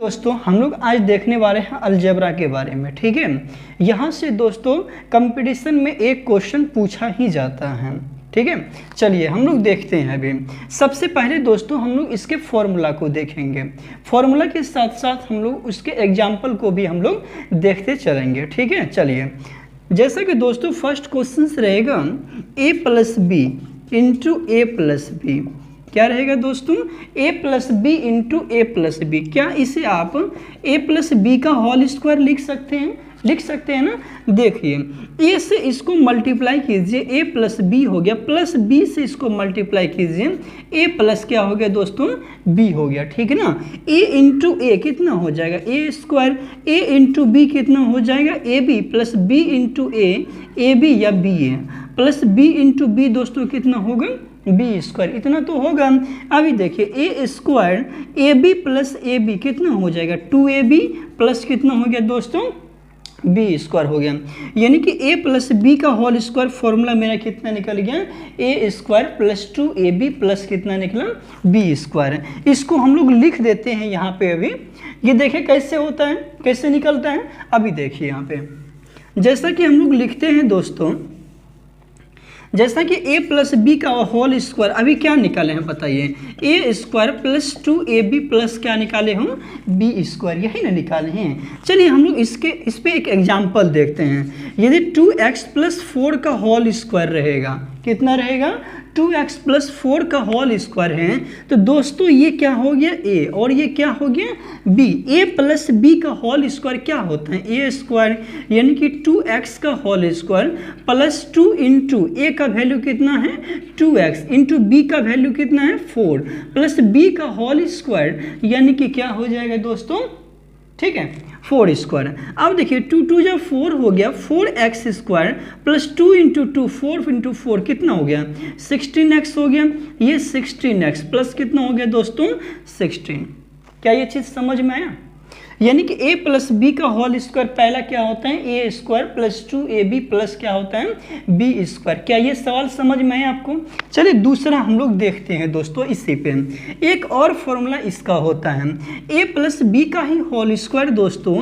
दोस्तों हम लोग आज देखने वाले हैं अलजेब्रा के बारे में। ठीक है, यहाँ से दोस्तों कंपटीशन में एक क्वेश्चन पूछा ही जाता है। ठीक है, चलिए हम लोग देखते हैं। अभी सबसे पहले दोस्तों हम लोग इसके फॉर्मूला को देखेंगे, फॉर्मूला के साथ साथ हम लोग उसके एग्जाम्पल को भी हम लोग देखते चलेंगे। ठीक है, चलिए जैसा कि दोस्तों फर्स्ट क्वेश्चन रहेगा a plus B into A plus B. क्या रहेगा दोस्तों? a plus B into A plus B. क्या इसे आप a प्लस बी का होल स्क्वायर लिख सकते हैं? लिख सकते हैं ना। देखिए a से इसको मल्टीप्लाई कीजिए, a प्लस बी हो गया, प्लस b से इसको मल्टीप्लाई कीजिए, a प्लस क्या हो गया दोस्तों? b हो गया। ठीक है ना। a इंटू ए कितना हो जाएगा? a square. a into B कितना हो जाएगा? A B plus B into A B या B A plus B into B दोस्तों कितना होगा? B square. इतना तो होगा। अभी देखिए A square A B plus A B कितना हो जाएगा? 2ab प्लस कितना हो गया दोस्तों? बी स्क्वायर हो गया। यानी कि a प्लस बी का होल स्क्वायर फॉर्मूला मेरा कितना निकल गया? a square plus 2ab plus कितना निकला? B square. इसको हम लोग लिख देते हैं यहाँ पे। अभी ये देखिए कैसे होता है, कैसे निकलता है। अभी देखिए यहाँ पे जैसा कि हम लोग लिखते हैं दोस्तों, जैसा कि a प्लस बी का होल स्क्वायर अभी क्या निकाले हैं बताइए? a square plus 2ab plus क्या निकाले हम? b स्क्वायर, यही ना निकाले हैं। चलिए हम लोग इस पे एक एग्जांपल देखते हैं। यदि 2x प्लस 4 का होल स्क्वायर रहेगा, कितना रहेगा? 2x प्लस 4 का होल स्क्वायर है, तो दोस्तों ये क्या हो गया? a और ये क्या हो गया? b। a प्लस बी का होल स्क्वायर क्या होता है? a स्क्वायर, यानी कि 2x का होल स्क्वायर प्लस 2 इंटू ए का वैल्यू कितना है? 2x इंटू बी का वैल्यू कितना है? 4 प्लस b का होल स्क्वायर, यानी कि क्या हो जाएगा दोस्तों? ठीक है, 4 स्क्वायर। अब देखिए 2 2 जब 4 हो गया, 4x square plus 2 into 2 4 into 4 कितना हो गया? 16x हो गया। ये 16x प्लस कितना हो गया दोस्तों? 16। क्या ये चीज़ समझ में आया? यानी कि a प्लस बी का होल स्क्वायर पहला क्या होता है? a square plus 2ab plus क्या होता है? b square. क्या ये सवाल समझ में आया आपको? चलिए दूसरा हम लोग देखते हैं दोस्तों। इसी पे एक और फॉर्मूला इसका होता है a प्लस बी का ही होल स्क्वायर दोस्तों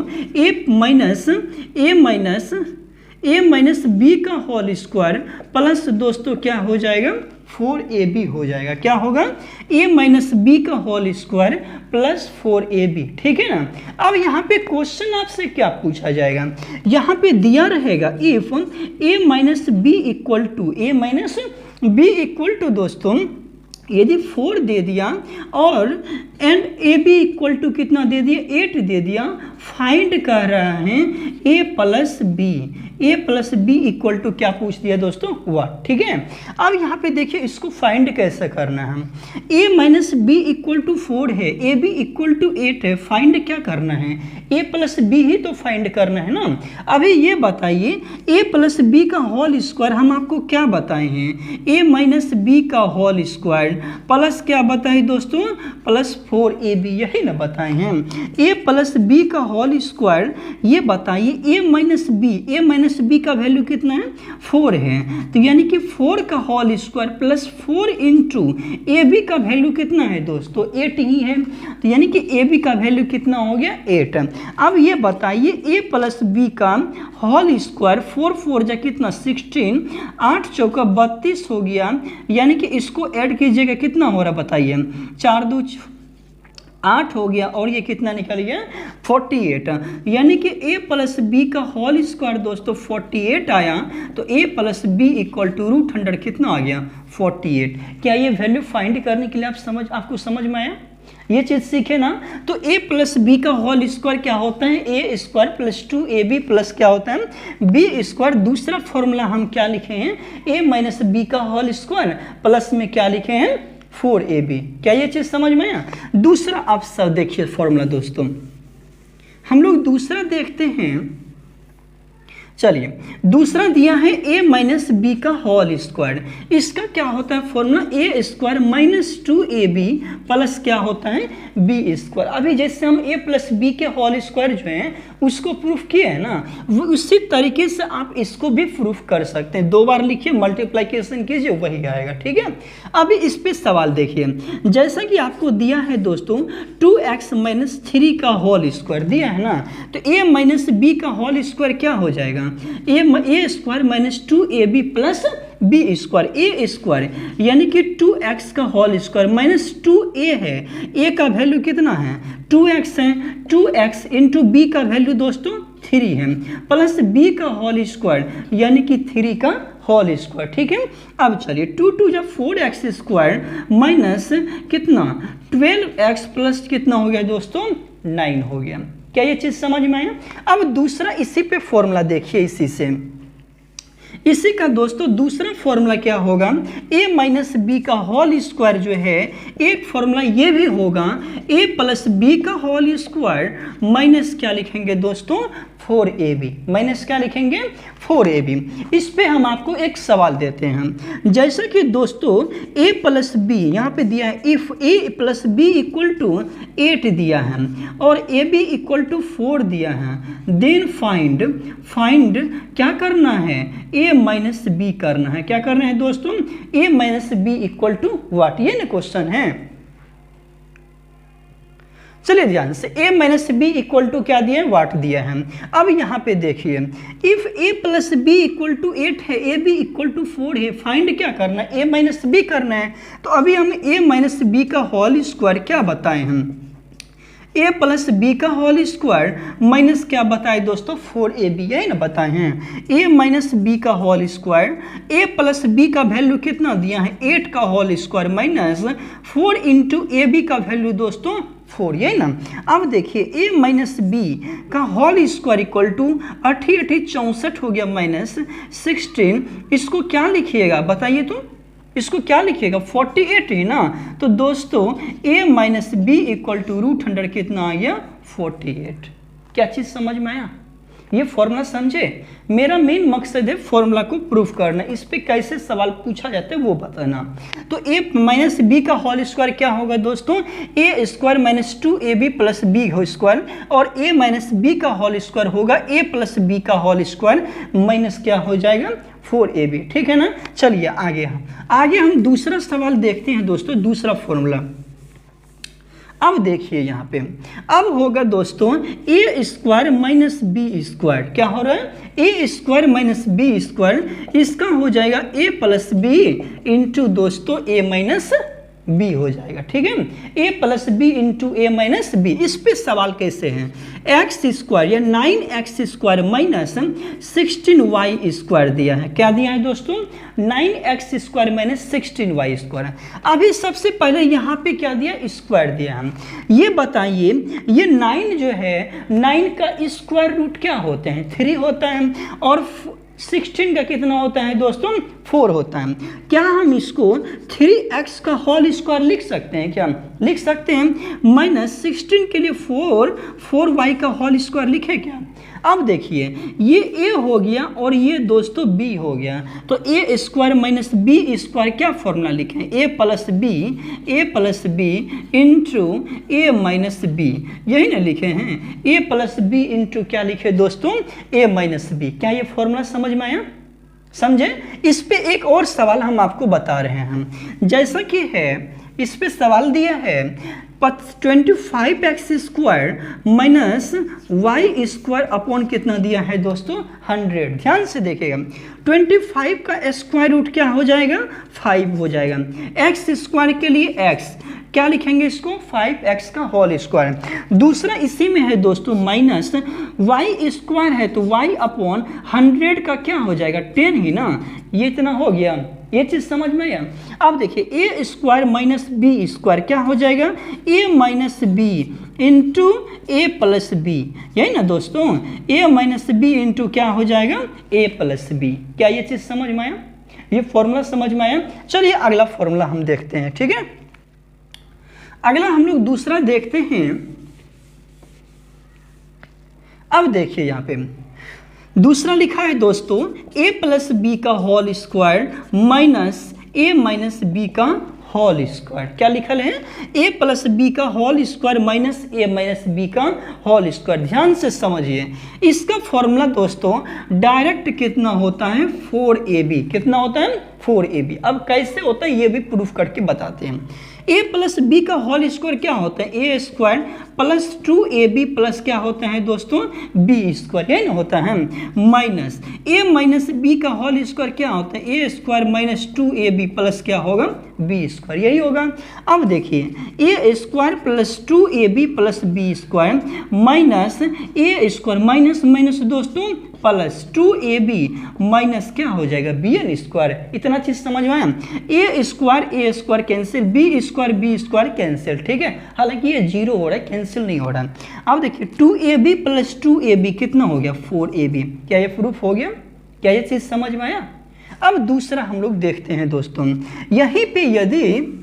a माइनस बी का होल स्क्वायर प्लस दोस्तों क्या हो जाएगा? 4ab हो जाएगा। क्या होगा? a माइनस बी का होल स्क्वायर प्लस 4ab। ठीक है ना। अब यहाँ पे क्वेश्चन आपसे क्या पूछा जाएगा? यहाँ पे दिया रहेगा if a minus B equal to दोस्तों यदि 4 दे दिया और and A B equal to कितना दे दिया? 8 दे दिया। फाइंड कर रहा है a plus B equal to क्या पूछ दिया दोस्तों? 1। ठीक है। अब यहाँ पे देखिए इसको फाइंड कैसे करना है। a minus B equal to 4 है, ए बी इक्वल टू 8 है। फाइंड क्या करना है? a प्लस बी ही तो फाइंड करना है ना। अभी ये बताइए a प्लस बी का होल स्क्वायर हम आपको क्या बताए हैं? a माइनस बी का होल स्क्वायर प्लस क्या बताए दोस्तों? प्लस 4ab, यही ना बताए हैं। a प्लस बी का होल स्क्वायर ये बताइए a माइनस बी का वैल्यू कितना है? 4 है। तो यानी कि 4 का whole square plus 4 into A B का वैल्यू कितना है दोस्तों? 8 ही है। तो यानी कि ए बी का वैल्यू कितना हो गया? 8। अब ये बताइए a प्लस बी का होल स्क्वायर 4 4 जा कितना? 16, 8 चौका 32 हो गया। यानी कि इसको ऐड कीजिएगा कितना हो रहा बताइए? 4 2 8 हो गया और ये कितना निकल गया? 48। यानी कि a प्लस बी का होल स्क्वायर दोस्तों 48 आया। तो a plus B equal to √100 कितना आ गया? 48। क्या ये वैल्यू फाइंड करने के लिए आपको समझ में आया? ये चीज़ सीखे ना। तो a प्लस बी का होल स्क्वायर क्या होता है? a square plus 2ab plus क्या होता है? b square. दूसरा फॉर्मूला हम क्या लिखे हैं? a माइनस बी का होल स्क्वायर प्लस में क्या लिखे हैं? 4ab। क्या ये चीज़ समझ में आया? दूसरा आप सब देखिए फॉर्मूला दोस्तों, हम लोग दूसरा देखते हैं। चलिए दूसरा दिया है a माइनस बी का होल स्क्वायर। इसका क्या होता है फॉर्मूला, ए स्क्वायर माइनस 2ab प्लस क्या होता है बी स्क्वायर। अभी जैसे हम a प्लस बी के होल स्क्वायर जो है उसको प्रूफ किए है ना, वो उसी तरीके से आप इसको भी प्रूफ कर सकते हैं। 2 बार लिखिए, मल्टीप्लिकेशन कीजिए, वही आएगा। ठीक है, अभी इस पे सवाल देखिए, जैसा कि आपको दिया है दोस्तों 2x माइनस 3 का होल स्क्वायर दिया है ना, तो a माइनस बी का होल स्क्वायर क्या हो जाएगा, A square minus 2ab plus B square, A square यानी कि 2x का होल स्क्वायर माइनस 2a है, a का वैल्यू कितना है 2x है, 2x इंटू बी का वैल्यू दोस्तों 3 है, प्लस b का होल स्क्वायर यानी कि 3 का होल स्क्वायर। ठीक है, अब चलिए 2 2 जब 4x स्क्वायर माइनस कितना 12x प्लस कितना हो गया दोस्तों 9 हो गया। क्या ये चीज़ समझ में आया। अब दूसरा इसी पे फॉर्मूला देखिए, इसी का दोस्तों दूसरा फॉर्मूला क्या होगा, a माइनस बी का होल स्क्वायर जो है, एक फॉर्मूला ये भी होगा a प्लस बी का होल स्क्वायर माइनस क्या लिखेंगे दोस्तों 4ab, माइनस क्या लिखेंगे 4ab। इस पे हम आपको एक सवाल देते हैं, जैसा कि दोस्तों a प्लस बी यहाँ पे दिया है, if a plus B equal to 8 दिया है और ab इक्वल टू 4 दिया है, देन फाइंड क्या करना है a माइनस बी करना है। क्या करना है दोस्तों a minus B equal to what, ये ना क्वेश्चन है। चलिए ध्यान से, a minus B equal to क्या दिया है वाट दिया है। अब यहाँ पे देखिए if a plus B equal to 8 है, ए बी इक्वल टू 4 है, फाइंड क्या करना है a माइनस बी करना है। तो अभी हम a माइनस बी का होल स्क्वायर क्या बताए हम, a प्लस बी का होल स्क्वायर माइनस क्या बताए दोस्तों 4ab, यही ना बताए हैं। a माइनस बी का whole square, a plus B का वैल्यू कितना दिया है 8 का whole square minus 4 into A B का वैल्यू दोस्तों 4, यही ना। अब देखिए a माइनस बी का होल स्क्वायर इक्वल टू 64 हो गया माइनस 16, इसको क्या लिखिएगा बताइए तो, इसको क्या लिखिएगा 48 है ना। तो दोस्तों a minus B equal to √100 कितना आ गया 48। क्या चीज़ समझ में आया, ये फॉर्मूला समझे। मेरा मेन मकसद है फॉर्मूला को प्रूफ करना, इस पे कैसे सवाल पूछा जाता है वो बताना। तो a माइनस बी का होल स्क्वायर क्या होगा दोस्तों, a square minus 2ab plus B हो स्क्वायर, और a माइनस बी का होल स्क्वायर होगा a प्लस बी का होल स्क्वायर माइनस क्या हो जाएगा 4ab। ठीक है ना। चलिए आगे हम दूसरा सवाल देखते हैं दोस्तों, दूसरा फॉर्मूला। अब देखिए यहाँ पे अब होगा दोस्तों a square minus B square, क्या हो रहा है a square minus B square, इसका हो जाएगा a प्लस बी इंटू दोस्तों a माइनस बी हो जाएगा। ठीक है, a plus B into A minus B. इस पे सवाल कैसे हैं, एक्स स्क्वायर या 9x square minus 16y square दिया है। क्या दिया है दोस्तों 9x square minus 16y square. अभी सबसे पहले यहाँ पे क्या दिया स्क्वायर दिया है। ये बताइए ये 9 जो है 9 का स्क्वायर रूट क्या होते हैं 3 होता है, और 16 का कितना होता है दोस्तों 4 होता है। क्या हम इसको 3x का होल स्क्वायर लिख सकते हैं, क्या लिख सकते हैं, माइनस 16 के लिए 4y का होल स्क्वायर लिखे क्या। अब देखिए ये a हो गया और ये दोस्तों b हो गया, तो a square minus B square क्या फॉर्मूला लिखें, a plus B into A minus B, यही ना लिखे हैं, a प्लस बी इंटू क्या लिखे दोस्तों a माइनस बी। क्या ये फॉर्मूला समझ में आया, समझे। इस पे एक और सवाल हम आपको बता रहे हैं, जैसा कि है इस पे सवाल दिया है 25x square minus Y square upon कितना दिया है दोस्तों 100। ध्यान से देखिएगा 25 का स्क्वायर रूट क्या हो जाएगा 5 हो जाएगा, x स्क्वायर के लिए x क्या लिखेंगे इसको 5x का होल स्क्वायर। दूसरा इसी में है दोस्तों माइनस y स्क्वायर है तो y अपॉन 100 का क्या हो जाएगा 10 ही ना, ये इतना हो गया, ये चीज समझ में आया। अब देखिए a square minus B square क्या हो जाएगा a minus B into A plus B, यही ना दोस्तों a माइनस बी इंटू क्या हो जाएगा a प्लस बी। क्या ये चीज समझ में आया, ये फॉर्मूला समझ में आया। चलिए अगला फॉर्मूला हम देखते हैं। ठीक है, अगला हम लोग दूसरा देखते हैं। अब देखिए यहाँ पे दूसरा लिखा है दोस्तों a प्लस बी का whole square minus a minus B का होल स्क्वायर। क्या लिखा है? a प्लस बी का whole square minus a minus B का होल स्क्वायर। ध्यान से समझिए, इसका फॉर्मूला दोस्तों डायरेक्ट कितना होता है 4ab। कितना होता है 4ab। अब कैसे होता है ये भी प्रूफ करके बताते हैं। a प्लस बी का होल स्क्वायर क्या होता है? a square plus 2ab plus क्या होता है दोस्तों b स्क्वायर, यही ना होता है, माइनस a माइनस बी का होल स्क्वायर क्या होता है? a square minus 2ab plus क्या होगा b स्क्वायर, यही होगा। अब देखिए a square plus 2ab plus b square minus a square minus minus दोस्तों प्लस 2ab माइनस क्या हो जाएगा bn स्क्वायर। इतना चीज समझ में आया? a square cancel, b square cancel, ठीक है। हालांकि ये जीरो हो रहा है, कैंसिल नहीं हो रहा है। अब देखिए 2ab प्लस 2ab कितना हो गया 4ab। क्या ये प्रूफ हो गया? क्या ये चीज समझ में आया? अब दूसरा हम लोग देखते हैं दोस्तों, यहीं पे यदि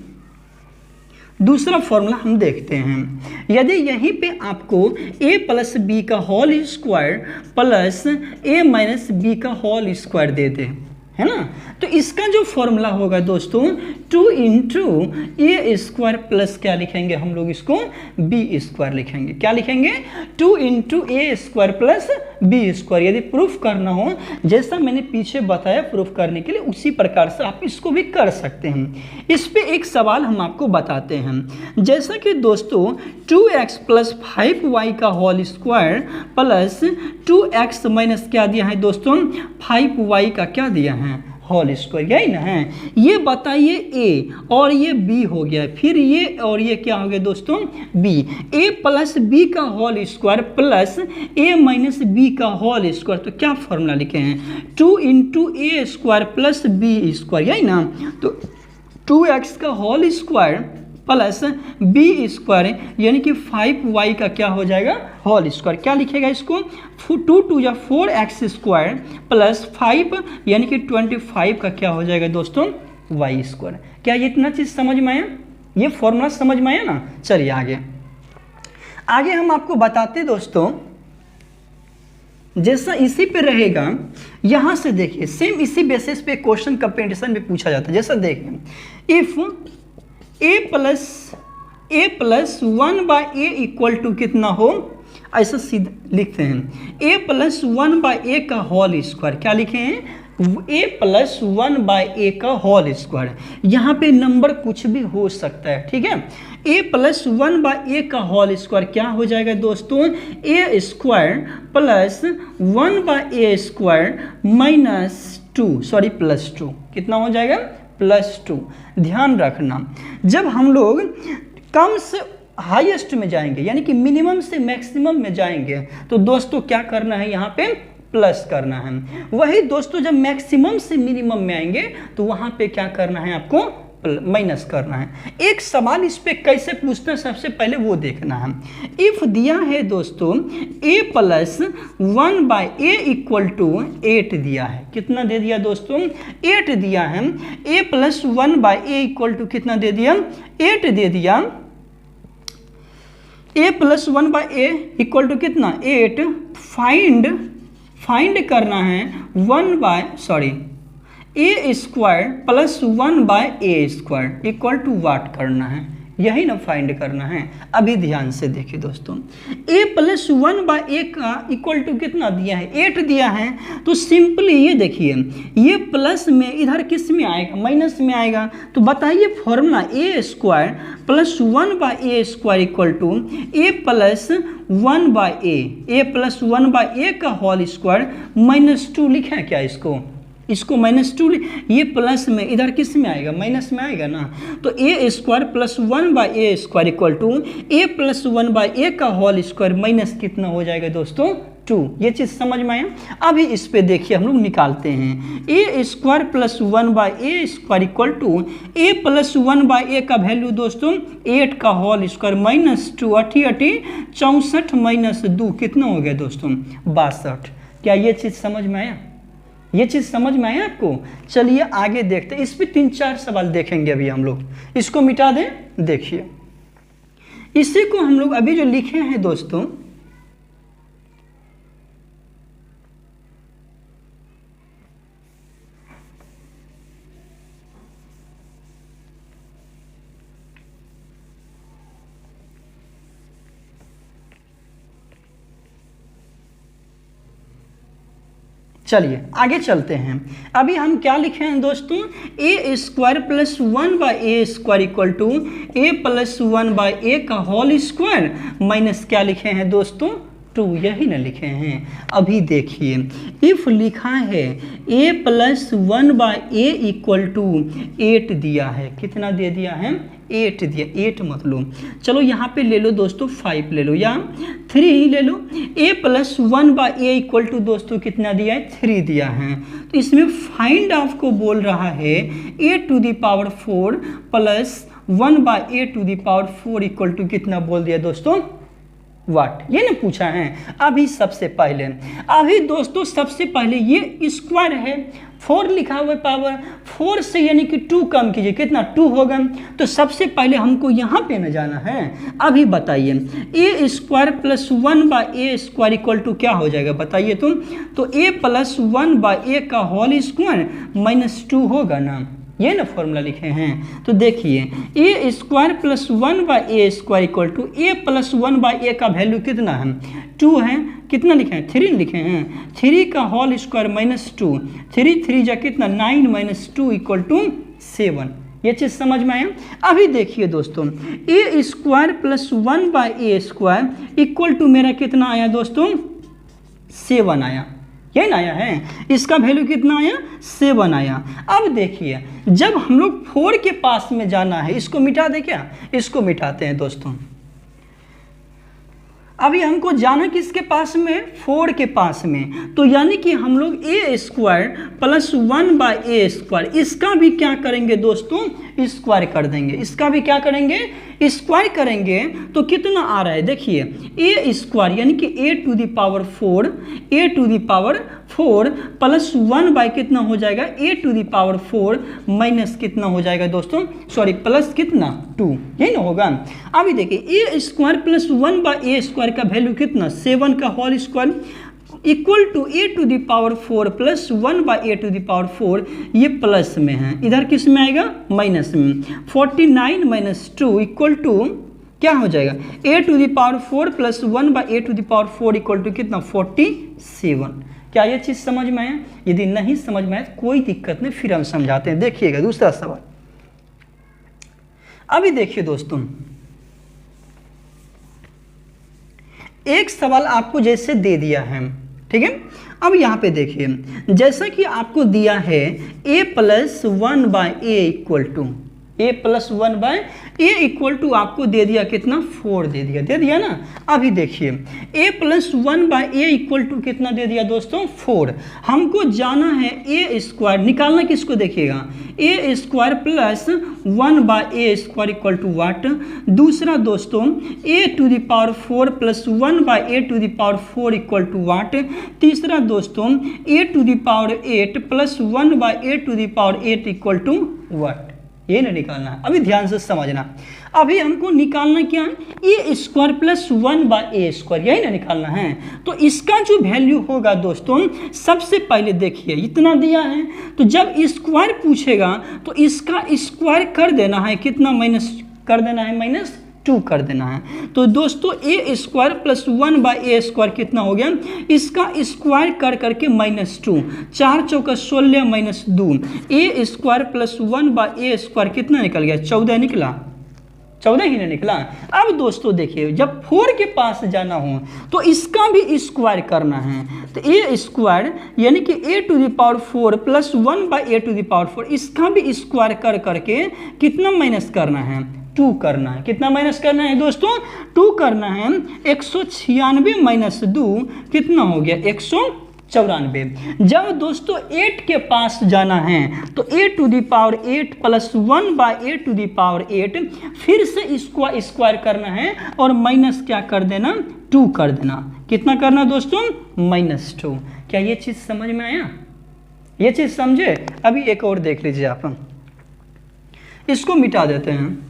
दूसरा फॉर्मूला हम देखते हैं, यदि यहीं पे आपको a प्लस बी का whole square plus a minus B का होल स्क्वायर दे दे, है ना, तो इसका जो फॉर्मूला होगा दोस्तों 2 इंटू ए स्क्वायर प्लस क्या लिखेंगे हम लोग इसको बी स्क्वायर लिखेंगे। क्या लिखेंगे? 2 into A square plus B square. यदि प्रूफ करना हो जैसा मैंने पीछे बताया प्रूफ करने के लिए, उसी प्रकार से आप इसको भी कर सकते हैं। इस पे एक सवाल हम आपको बताते हैं, जैसा कि दोस्तों 2x प्लस 5y का whole square plus 2x minus क्या दिया है दोस्तों 5y का क्या दिया है होल स्क्वायर, यही ना है। ये बताइए a और ये b हो गया, फिर ये और ये क्या हो गया दोस्तों b। a प्लस बी का whole square plus a minus B का होल स्क्वायर, तो क्या फॉर्मूला लिखे हैं 2 into A square plus B square, यही ना। तो 2x का whole square plus B square यानी कि 5y का क्या हो जाएगा होल स्क्वायर। क्या लिखेगा इसको 2 2 या 4x स्क्वायर प्लस 5 यानी कि 25 का क्या हो जाएगा दोस्तों y स्क्वायर। क्या ये इतना चीज़ समझ में आया? ये फॉर्मूला समझ में आया ना। चलिए आगे हम आपको बताते दोस्तों, जैसा इसी पे रहेगा यहाँ से देखिए सेम इसी बेसिस पे क्वेश्चन कंपटीशन में पूछा जाता है। जैसा देखिए if a plus 1 by A equal to कितना हो, ऐसा सीधे लिखते हैं a प्लस 1 बाई ए का होल स्क्वायर। क्या लिखे हैं a प्लस 1 बाई ए का होल स्क्वायर। यहाँ पे नंबर कुछ भी हो सकता है, ठीक है। a प्लस 1 बाई ए का होल स्क्वायर क्या हो जाएगा दोस्तों a square plus 1 by A square minus 2 plus 2 कितना हो जाएगा +2। ध्यान रखना जब हम लोग कम से हाईएस्ट में जाएंगे यानी कि मिनिमम से मैक्सिमम में जाएंगे तो दोस्तों क्या करना है यहाँ पे प्लस करना है। वही दोस्तों जब मैक्सिमम से मिनिमम में आएंगे तो वहाँ पे क्या करना है आपको माइनस करना है। एक सवाल इस पे कैसे पूछना है सबसे पहले वो देखना है। इफ दिया है दोस्तों a plus 1 by A equal to 8 दिया है, कितना दे दिया दोस्तों 8 दिया है। a plus 1 by A equal to कितना दे दिया 8 दे दिया। a plus 1 by A equal to कितना 8। फाइंड करना है 1 by A square plus 1 by A square equal to what करना है, यही ना फाइंड करना है। अभी ध्यान से देखिए दोस्तों a प्लस 1 बाय ए का इक्वल टू कितना दिया है 8 दिया है। तो सिंपली ये देखिए ये प्लस में इधर किस में आएगा माइनस में आएगा। तो बताइए formula a square plus 1 by A square equal to a plus 1 by A plus 1 by A का होल स्क्वायर -2 लिखा है क्या इसको -2 ये प्लस में इधर किस में आएगा माइनस में आएगा ना। तो A square plus 1 by A square equal to A plus 1 by A का होल स्क्वायर माइनस कितना हो जाएगा दोस्तों 2। ये चीज़ समझ में आया। अभी इस पे देखिए हम लोग निकालते हैं A square plus 1 by A square equal to A plus 1 by A का वैल्यू दोस्तों 8 का होल स्क्वायर -2 80 64 -2 कितना हो गया दोस्तों 62। क्या ये चीज़ समझ में आया? ये चीज़ समझ में आया आपको? चलिए आगे देखते हैं। इस पे 3-4 सवाल देखेंगे अभी हम लोग, इसको मिटा दें। देखिए इसी को हम लोग अभी जो लिखे हैं दोस्तों चलिए आगे चलते हैं। अभी हम क्या लिखे हैं दोस्तों, A square plus 1/a² equal to a plus 1/a का होल स्क्वायर माइनस क्या लिखे हैं दोस्तों, 2, यही ना लिखे हैं। अभी देखिए इफ लिखा है a plus 1/a equal to 8 दिया है, कितना दे दिया है, 8 दिया, 8 मत लो, चलो यहाँ पे ले लो दोस्तों 5 ले लो या 3 ही ले लो। a plus 1/a equal to दोस्तों कितना दिया है, 3 दिया है। तो इसमें फाइंड ऑफ को बोल रहा है a⁴ plus 1/a⁴ equal to कितना बोल दिया दोस्तों, वाट, ये ना पूछा है। अभी सबसे पहले ये स्क्वायर है, 4 लिखा हुआ है पावर, 4 से यानी कि 2 कम कीजिए, कितना 2 होगा। तो सबसे पहले हमको यहाँ पे न जाना है। अभी बताइए a square plus 1/a² equal to क्या हो जाएगा, बताइए तुम। तो a प्लस 1/a का होल स्क्वायर माइनस 2 होगा ना, ये ना फॉर्मूला लिखे हैं। तो देखिए a square plus 1/a² equal to a plus 1/a का वैल्यू कितना है, 2 है, कितना लिखे हैं, 3 लिखे हैं, 3 का होल स्क्वायर माइनस 2, 3 3 जा कितना 9 माइनस 2 इक्वल टू 7। ये चीज़ समझ में आया। अभी देखिए दोस्तों a square plus 1/a² equal to मेरा कितना आया दोस्तों, 7 आया, ये ना आया है, इसका वैल्यू कितना आया, 7 आया। अब देखिए जब हम लोग 4 के पास में जाना है, इसको मिटा दे क्या, इसको मिटाते हैं दोस्तों। अभी हमको जाना किसके पास में, 4 के पास में, तो यानी कि हम लोग a स्क्वायर प्लस 1/a², इसका भी क्या करेंगे दोस्तों, स्क्वायर कर देंगे, इसका भी क्या करेंगे, स्क्वायर करेंगे। तो कितना आ रहा है देखिए a स्क्वायर यानी कि a⁴ प्लस 1 कितना हो जाएगा, a⁴ माइनस कितना हो जाएगा दोस्तों, सॉरी प्लस कितना 2, यही ना होगा। अभी देखिए a स्क्वायर प्लस 1/a² का वैल्यू कितना, 7 का whole square equal to a⁴ plus 1/a⁴, ये प्लस में है, इधर किस में आएगा, माइनस में। 49 माइनस 2 इक्वल टू क्या हो जाएगा, a⁴ plus 1/a⁴ equal to कितना, 47। क्या ये चीज़ समझ में आया? यदि नहीं समझ में आया कोई दिक्कत नहीं, फिर हम समझाते हैं। देखिएगा दूसरा सवाल। अभी देखिए दोस्तों एक सवाल आपको जैसे दे दिया है, ठीक है। अब यहाँ पे देखिए जैसा कि आपको दिया है a plus 1/a equal to, a plus 1/a equal to आपको दे दिया कितना, 4 दे दिया ना। अभी देखिए a plus 1/a equal to कितना दे दिया दोस्तों, 4। हमको जाना है a स्क्वायर, निकालना किसको देखिएगा, a square plus 1/a² equal to what. दूसरा दोस्तों a⁴ plus 1/a⁴ equal to वाट। तीसरा दोस्तों a⁸ plus 1/a⁸ equal to what. ये ना निकालना है, अभी ध्यान से समझना। अभी हमको निकालना क्या है, a स्क्वायर प्लस 1/a², यही ना निकालना है। तो इसका जो वैल्यू होगा दोस्तों, सबसे पहले देखिए इतना दिया है, तो जब स्क्वायर पूछेगा तो इसका स्क्वायर कर देना है, कितना माइनस कर देना है, -2 कर देना है। तो दोस्तों a स्क्वायर प्लस 1/a² कितना हो गया, इसका स्क्वायर कर करके -2, 4 चौका 16 -2, a स्क्वायर प्लस 1/a² कितना निकल गया, 14 निकला, 14 ही नहीं निकला। अब दोस्तों देखिए जब 4 के पास जाना हो तो इसका भी स्क्वायर करना है। तो a स्क्वायर यानी कि a⁴ प्लस 1/a⁴, इसका भी स्क्वायर कर करके कितना माइनस करना है, 2 करना है। कितना माइनस करना है दोस्तों, 2 करना है। 196 - 2 कितना हो गया, 194। जब दोस्तों 8 के पास जाना है तो a⁸ प्लस 1/a⁸ फिर से इसको स्क्वायर करना है और माइनस क्या कर देना, 2 कर देना। कितना करना दोस्तों, -2। क्या ये चीज़ समझ में आया, ये चीज़ समझे? अभी एक और देख लीजिए आप, इसको मिटा देते हैं।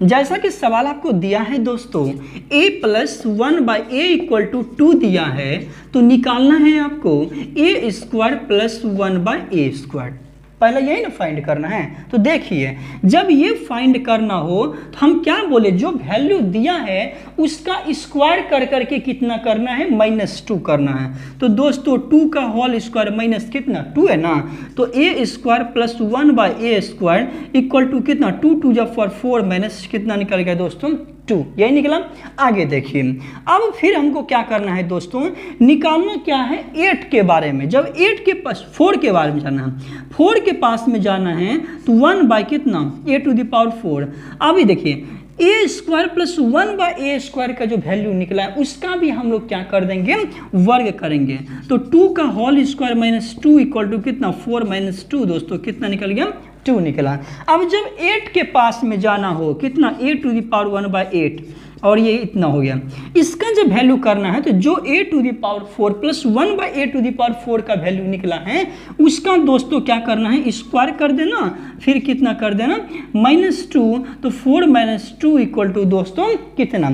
जैसा कि सवाल आपको दिया है दोस्तों a plus 1/a equal to 2 दिया है, तो निकालना है आपको a स्क्वायर प्लस 1/a²। पहले यही ना फाइंड करना है। तो देखिए जब ये फाइंड करना हो तो हम क्या बोले, जो वैल्यू दिया है उसका स्क्वायर कर करके कितना करना है, -2 करना है। तो दोस्तों 2 का होल स्क्वायर माइनस कितना 2 है ना, तो a square plus 1/a square equal to कितना 2 2 जा 4 माइनस कितना निकल गया दोस्तों 2, यही निकला। आगे देखिए अब फिर हमको क्या करना है दोस्तों, निकालना क्या है 8 के बारे में। जब 8 के पास 4 के बारे में जाना है, 4 के पास में जाना है तो 1 कितना a⁴। अभी देखिए a square plus 1/a square का जो वैल्यू निकला है उसका भी हम लोग क्या कर देंगे, वर्ग करेंगे। तो 2 का होल स्क्वायर -2 इक्वल टू कितना 4 - 2 दोस्तों कितना निकल गया 2 निकला। अब जब 8 के पास में जाना हो कितना a⁴ और ये इतना हो गया, इसका जब वैल्यू करना है तो जो a⁴ प्लस 1/a⁴ का वैल्यू निकला है उसका दोस्तों क्या करना है, स्क्वायर कर देना, फिर कितना कर देना -2, तो 4 - 2 इक्वल टू दोस्तों कितना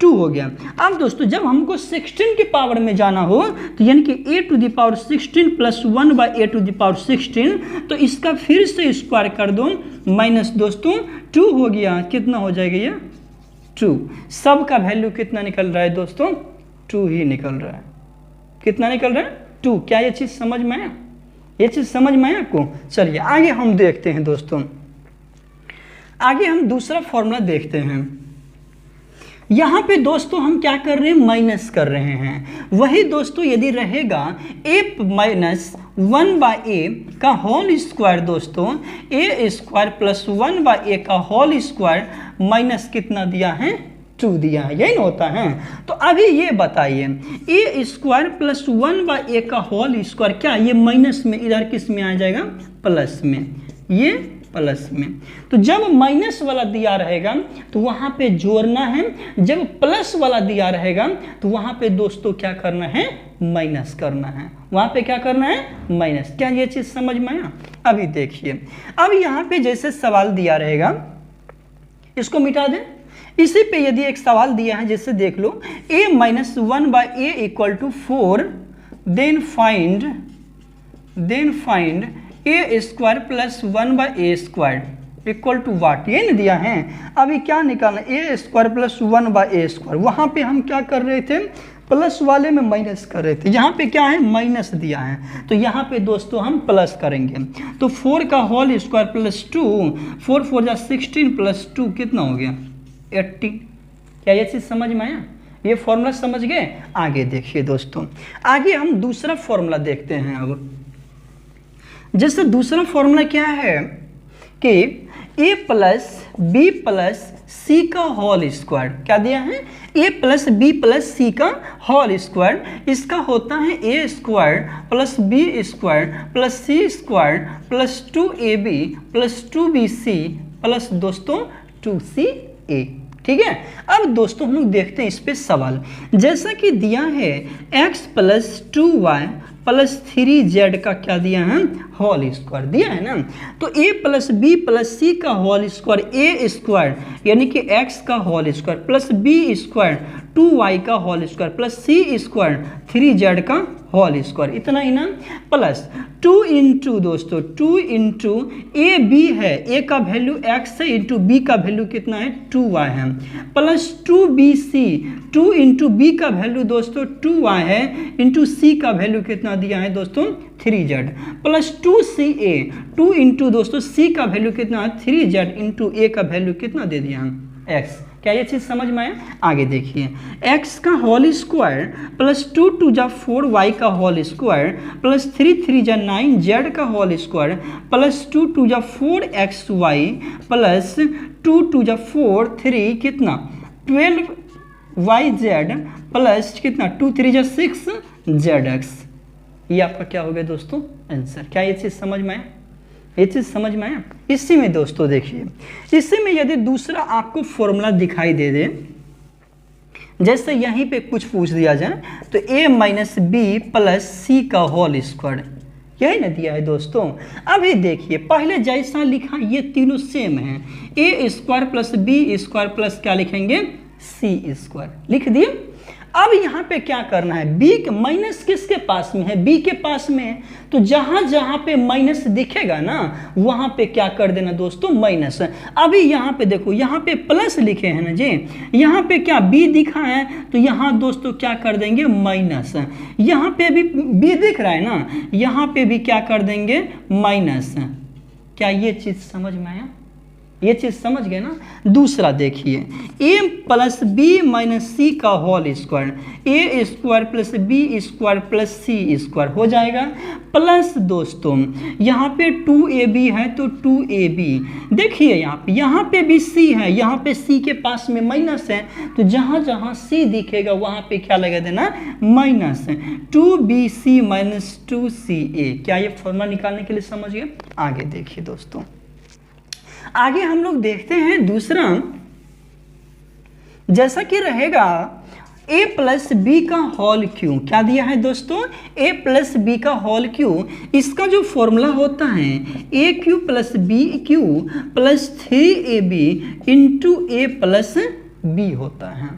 2 हो गया। अब दोस्तों जब हमको 16 के पावर में जाना हो तो यानी कि a⁴ प्लस 1/a⁴, तो इसका फिर से स्क्वायर कर दो, माइनस दोस्तों 2 हो गया, कितना हो जाएगा ये 2। सब का वैल्यू कितना निकल रहा है दोस्तों 2 ही निकल रहा है। कितना निकल रहा है 2। क्या ये चीज़ समझ में आया, ये चीज़ समझ में आया आपको। चलिए आगे हम देखते हैं दोस्तों, आगे हम दूसरा फॉर्मूला देखते हैं। यहाँ पे दोस्तों हम क्या कर रहे हैं, माइनस कर रहे हैं। वही दोस्तों यदि रहेगा a माइनस 1/a का होल स्क्वायर दोस्तों a स्क्वायर प्लस 1/a का होल स्क्वायर माइनस कितना दिया है 2 दिया है, यही ना होता है। तो अभी ये बताइए a स्क्वायर प्लस 1/a का होल स्क्वायर क्या ये माइनस में इधर किस में आ जाएगा, प्लस में, ये प्लस में। तो जब माइनस वाला दिया रहेगा तो वहां पे जोड़ना है, जब प्लस वाला दिया रहेगा तो वहां पे दोस्तों क्या करना है, माइनस करना है। वहां पे क्या करना है, माइनस। क्या ये चीज समझ में आया। अभी देखिए अब यहाँ पे जैसे सवाल दिया रहेगा, इसको मिटा दें। इसी पे यदि एक सवाल दिया है जैसे देख लो a minus 1/a equal to 4, then find a square plus 1/a square equal to what, ये नहीं दिया है। अभी क्या निकालना, a square plus 1/a square. वहाँ पे हम क्या कर रहे थे, प्लस वाले में माइनस कर रहे थे, यहाँ पे क्या है माइनस दिया है, तो यहाँ पे दोस्तों हम प्लस करेंगे। तो 4 का होल स्क्वायर प्लस 2, 4 4 जा 16 प्लस 2 कितना हो गया 80। क्या ये चीज़ समझ में आया, ये फॉर्मूला समझ गए। आगे देखिए दोस्तों, आगे हम दूसरा फॉर्मूला देखते हैं। अब जैसे दूसरा फॉर्मूला क्या है कि a plus B plus C का होल स्क्वायर, क्या दिया है a plus B plus C का होल स्क्वायर, इसका होता है a square plus B square plus C square plus 2ab plus 2bc plus दोस्तों 2ca। ठीक है। अब दोस्तों हम लोग देखते हैं इस पे सवाल, जैसा कि दिया है x plus 2y plus 3z का क्या दिया है, होल स्क्वायर दिया है ना। तो a plus B plus C का होल स्क्वायर a स्क्वायर यानी कि x का whole square plus B square 2y का whole square plus C square 3z का होल स्क्वायर, इतना ही ना, प्लस 2 इंटू दोस्तों 2 इंटू ए बी है, a का वैल्यू x है, इंटू बी का वैल्यू कितना है 2y है, प्लस 2bc, 2 इंटू बी का वैल्यू दोस्तों 2y है, इंटू सी का वैल्यू कितना दिया है दोस्तों 3z, प्लस 2ca, 2 इंटू दोस्तों सी का वैल्यू कितना है 3z, इंटू ए का वैल्यू कितना दे दिया हम x। क्या ये चीज़ समझ में आया। आगे देखिए x का होल स्क्वायर प्लस 2 2 जा 4 y का होल स्क्वायर प्लस 3 3 जा 9 z का होल स्क्वायर प्लस 2 2 जा 4 xy प्लस 2 2 जा 4 3 कितना 12 yz प्लस कितना 2 3 जा 6 zx। ये आपका क्या हो गया दोस्तों आंसर। क्या ये चीज़ समझ में आया, ये चीज़ समझ में आया। इसी में दोस्तों देखिए, इसी में यदि दूसरा आपको फॉर्मूला दिखाई दे दे, जैसे यहीं पे कुछ पूछ दिया जाए तो a minus B plus C का होल स्क्वायर, यही ना दिया है दोस्तों। अभी देखिए पहले जैसा लिखा ये तीनों सेम है, a square plus B square plus क्या लिखेंगे सी स्क्वायर लिख दिए। अब यहाँ पे क्या करना है, बी माइनस किसके पास में है, बी के पास में है, तो जहां जहां पे माइनस दिखेगा ना वहां पे क्या कर देना दोस्तों, माइनस। अभी यहाँ पे देखो, यहाँ पे प्लस लिखे हैं ना जी, यहाँ पे क्या बी दिखा है तो यहाँ दोस्तों क्या कर देंगे, माइनस। यहाँ पे भी बी दिख रहा है ना, यहाँ पे भी क्या कर देंगे, माइनस। क्या ये चीज समझ में आया, ये चीज समझ गए ना। दूसरा देखिए, a plus B minus C का whole square, A square plus B square plus C square हो जाएगा, प्लस दोस्तों यहाँ पे 2ab है तो 2ab, देखिए यहाँ पे भी c है, यहाँ पे c के पास में माइनस है, तो जहाँ जहाँ c दिखेगा वहाँ पे क्या लगा देना, माइनस। 2bc माइनस 2ca, क्या ये फॉर्मूला निकालने के लिए समझ गए। आगे देखिए दोस्तों, आगे हम लोग देखते हैं दूसरा, जैसा कि रहेगा a प्लस बी का होल क्यू, क्या दिया है दोस्तों, a प्लस बी का होल क्यू, इसका जो फॉर्मूला होता है A cube plus B cube plus 3ab into A plus B होता है।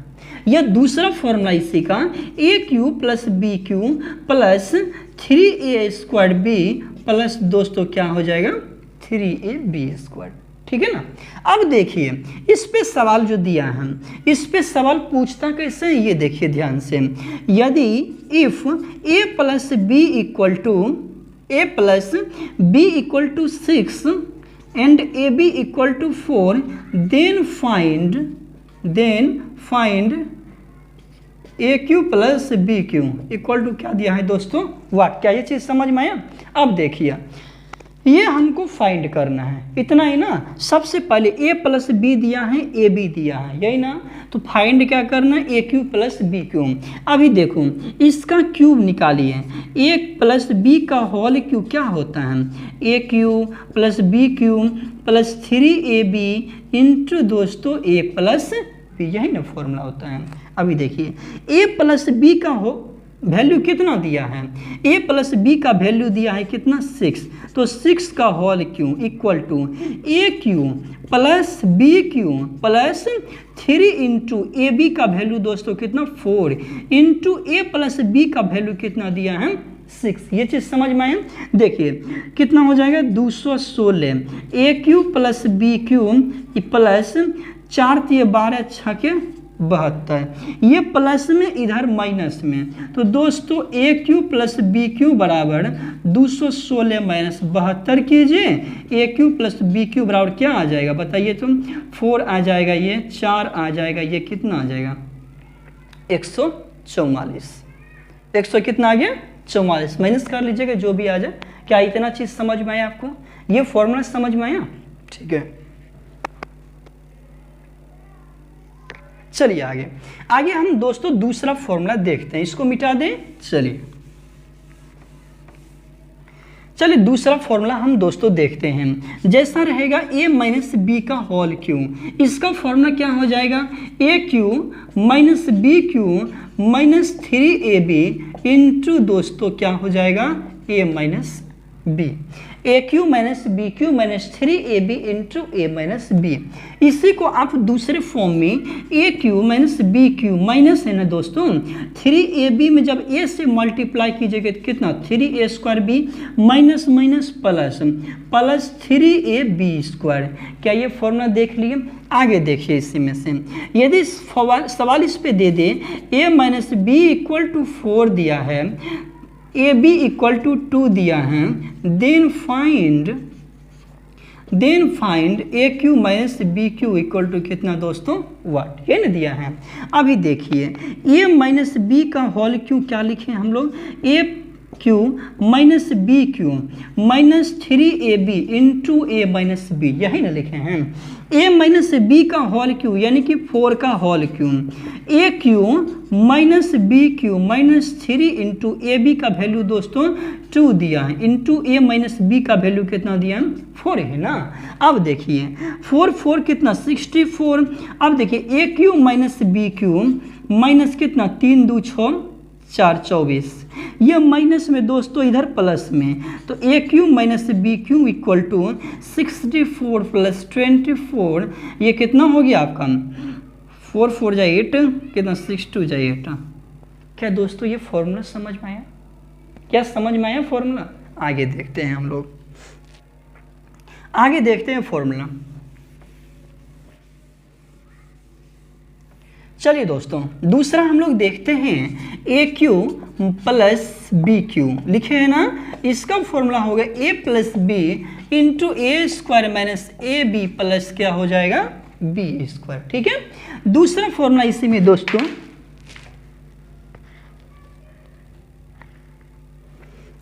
यह दूसरा फॉर्मूला इसी का, A cube plus B cube plus 3a square B plus दोस्तों क्या हो जाएगा, 3ab स्क्वायर, ठीक है ना। अब देखिए इस पे सवाल जो दिया है, इस पे सवाल पूछता कैसे है, ये देखिए ध्यान से, यदि if a plus B equal to, a plus B equal to 6 and A B equal to 4, then find A cube plus B cube equal to क्या दिया है दोस्तों, वाट। क्या ये चीज़ समझ में आया। अब देखिए ये हमको फाइंड करना है, इतना ही ना। सबसे पहले a प्लस बी दिया है, ए बी दिया है, यही ना, तो फाइंड क्या करना है, A cube plus B cube. अभी देखो इसका क्यूब निकालिए, ए प्लस बी का होल क्यू क्या होता है, A cube plus B cube plus 3ab into दोस्तों ए प्लस बी, यही ना फॉर्मूला होता है। अभी देखिए a प्लस बी का वैल्यू कितना दिया है, a प्लस बी का वैल्यू दिया है कितना, 6, तो 6 का whole cube equal to A cube plus B cube plus 3 into A B का वैल्यू दोस्तों कितना, 4 इंटू ए प्लस बी का वैल्यू कितना दिया है, 6। ये चीज़ समझ में आए। देखिए कितना हो जाएगा, 216 A cube plus B cube plus 4 12 6 72, ये प्लस में इधर माइनस में, तो दोस्तों ए क्यू प्लस बी क्यू बराबर 216 माइनस 72 कीजिए, ए क्यू प्लस बी क्यू बराबर क्या आ जाएगा बताइए तुम, 4 आ जाएगा, ये 4 आ जाएगा, ये कितना आ जाएगा, 144। 100 कितना आ गया, 44, माइनस कर लीजिएगा जो भी आ जाए। क्या इतना चीज़ समझ में आया आपको, ये फॉर्मूला समझ में आया, ठीक है। चलिए आगे हम दोस्तों दूसरा फॉर्मूला देखते हैं, इसको मिटा दें। चलिए दूसरा फॉर्मूला हम दोस्तों देखते हैं, जैसा रहेगा a माइनस बी का होल क्यू, इसका फॉर्मूला क्या हो जाएगा, A cube minus B cube minus 3ab into दोस्तों क्या हो जाएगा, a minus B, A cube minus B cube minus 3ab into A minus B. इसी को आप दूसरे फॉर्म में A cube minus B cube minus है ना दोस्तों 3ab में जब a से मल्टीप्लाई कीजिएगा तो कितना, 3a square B minus minus plus plus 3ab square. क्या ये फॉर्मूला देख लिए। आगे देखिए इसी में से, यदि सवाल इस पे दे दे a minus B equal to 4 दिया है, ए बी इक्वल टू 2 दिया है, then find A cube minus B cube equal to कितना दोस्तों, वाट, ये ना दिया है। अभी देखिए ए माइनस बी का होल क्यू क्या लिखे हम लोग, A cube minus B cube minus 3ab into A minus B, यही ना लिखे हैं। ए माइनस बी का होल क्यू यानी कि 4 का whole cube, A cube minus B cube minus 3 into A B का वैल्यू दोस्तों 2 दिया है, इंटू ए माइनस बी का वैल्यू कितना दिया है, 4 है ना। अब देखिए 4 कितना, 64। अब देखिए A cube minus B cube minus कितना, 3 2 6 4 24, ये माइनस में दोस्तों इधर प्लस में, तो A cube minus B cube equal to 64 plus 24, ये कितना हो गया आपका, 4 4 जाए 8, कितना 6 2 जाए 8, क्या दोस्तों ये फॉर्मूला समझ में आया? क्या समझ में आया फॉर्मूला? आगे देखते हैं हम लोग, आगे देखते हैं फॉर्मूला। चलिए दोस्तों, दूसरा हम लोग देखते हैं A cube plus B cube, लिखे हैं ना, इसका फॉर्मूला होगा A plus B into A square minus A B plus क्या हो जाएगा, बी स्क्वायर। ठीक है, दूसरा फॉर्मूला इसी में दोस्तों,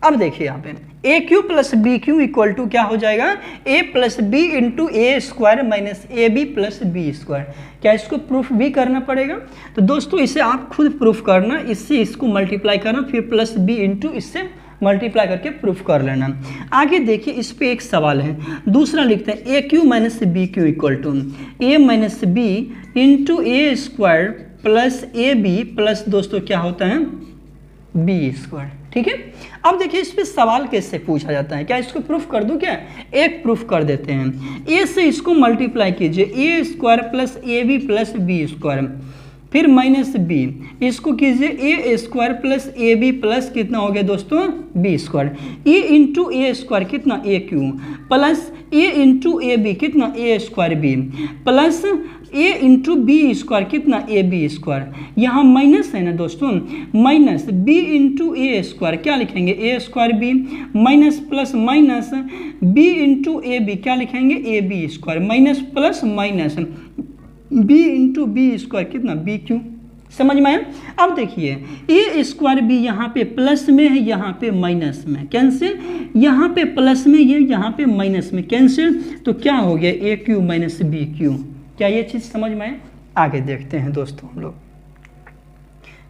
अब देखिए यहाँ पे A cube plus B cube equal to क्या हो जाएगा, A plus B into A square minus A B plus B square. क्या इसको प्रूफ भी करना पड़ेगा? तो दोस्तों इसे आप खुद प्रूफ करना, इससे इसको मल्टीप्लाई करना, फिर प्लस बी इंटू इससे मल्टीप्लाई करके प्रूफ कर लेना। आगे देखिए, इस पे एक सवाल है, दूसरा लिखते हैं A cube minus B cube equal to A minus B into A square plus A B plus दोस्तों क्या होता है, बी स्क्वायर। ठीक है, अब देखिए इस पे सवाल कैसे पूछा जाता है, क्या इसको प्रूफ कर दूं? क्या एक प्रूफ कर देते हैं, ए से इसको मल्टीप्लाई कीजिए, A square plus A B plus B square, फिर माइनस बी, इसको कीजिए A square plus A B plus कितना हो गया दोस्तों, B square, A into A square कितना, A cube, plus A into A B कितना, A square B, plus A into B square कितना, ए बी स्क्वायर, यहाँ माइनस है ना दोस्तों, minus B into A square क्या लिखेंगे, A square B, minus plus minus B into A B क्या लिखेंगे, A B square, minus plus minus B into B square कितना, बी क्यू। समझ में आया? अब देखिए ए स्क्वायर बी यहाँ पे प्लस में है, यहाँ पे माइनस में, कैंसिल, यहाँ पे प्लस में, ये यहाँ पे माइनस में, कैंसिल, तो क्या हो गया, ए क्यू माइनस बी क्यू। क्या ये चीज़ समझ में आए? आगे देखते हैं दोस्तों, हम लोग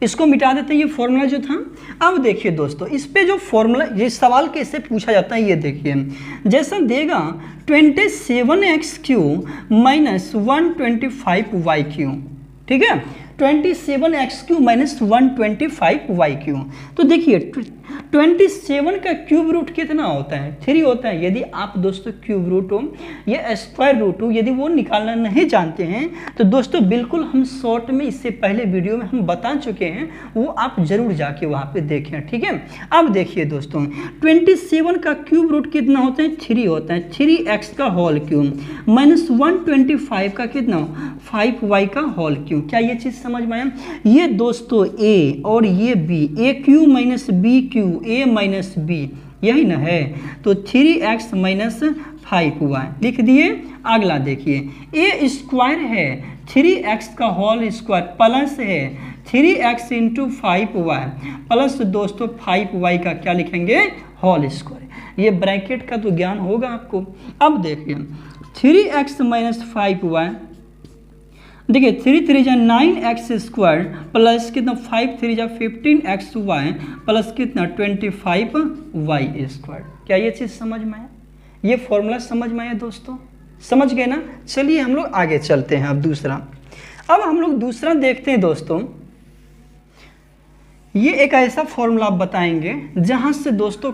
इसको मिटा देते हैं, ये फॉर्मूला जो था। अब देखिए दोस्तों, इस पे जो फॉर्मूला, ये सवाल कैसे पूछा जाता है, ये देखिए, जैसा देगा 27x³ माइनस 125y³, ठीक है, 27x³ माइनस 125y³। तो देखिए 27 का क्यूब रूट कितना होता है, 3 होता है। यदि आप दोस्तों क्यूब रूट हो या स्क्वायर रूट हो, यदि वो निकालना नहीं जानते हैं तो दोस्तों बिल्कुल हम शॉर्ट में, इससे पहले वीडियो में हम बता चुके हैं, वो आप जरूर जाके वहाँ पे देखें। ठीक है, अब देखिए दोस्तों 27 का क्यूब रूट कितना होता है, 3 होता है, 3x का होल क्यूब माइनस 125 का कितना, 5y का होल क्यूब। क्या ये चीज़ समझ में आया? ये दोस्तों a और ये b, ए क्यू माइनस बी क्यू, ए माइनस बी, यही ना है, तो 3x माइनस 5y लिख दिए। अगला देखिए ए स्क्वायर है, 3x का होल स्क्वायर प्लस है 3x इंटू 5y प्लस दोस्तों 5y का क्या लिखेंगे, होल स्क्वायर। ये ब्रैकेट का तो ज्ञान होगा आपको। अब देखिए 3x माइनस 5y, देखिए 3 3 जा 9x स्क्वायर प्लस कितना 5 3 जा 15xy प्लस कितना 25y स्क्वायर। क्या ये चीज़ समझ में आया? ये फॉर्मूला समझ में आया दोस्तों? समझ गए ना? चलिए हम लोग आगे चलते हैं। अब हम लोग दूसरा देखते हैं दोस्तों। ये एक ऐसा फॉर्मूला बताएंगे जहाँ से दोस्तों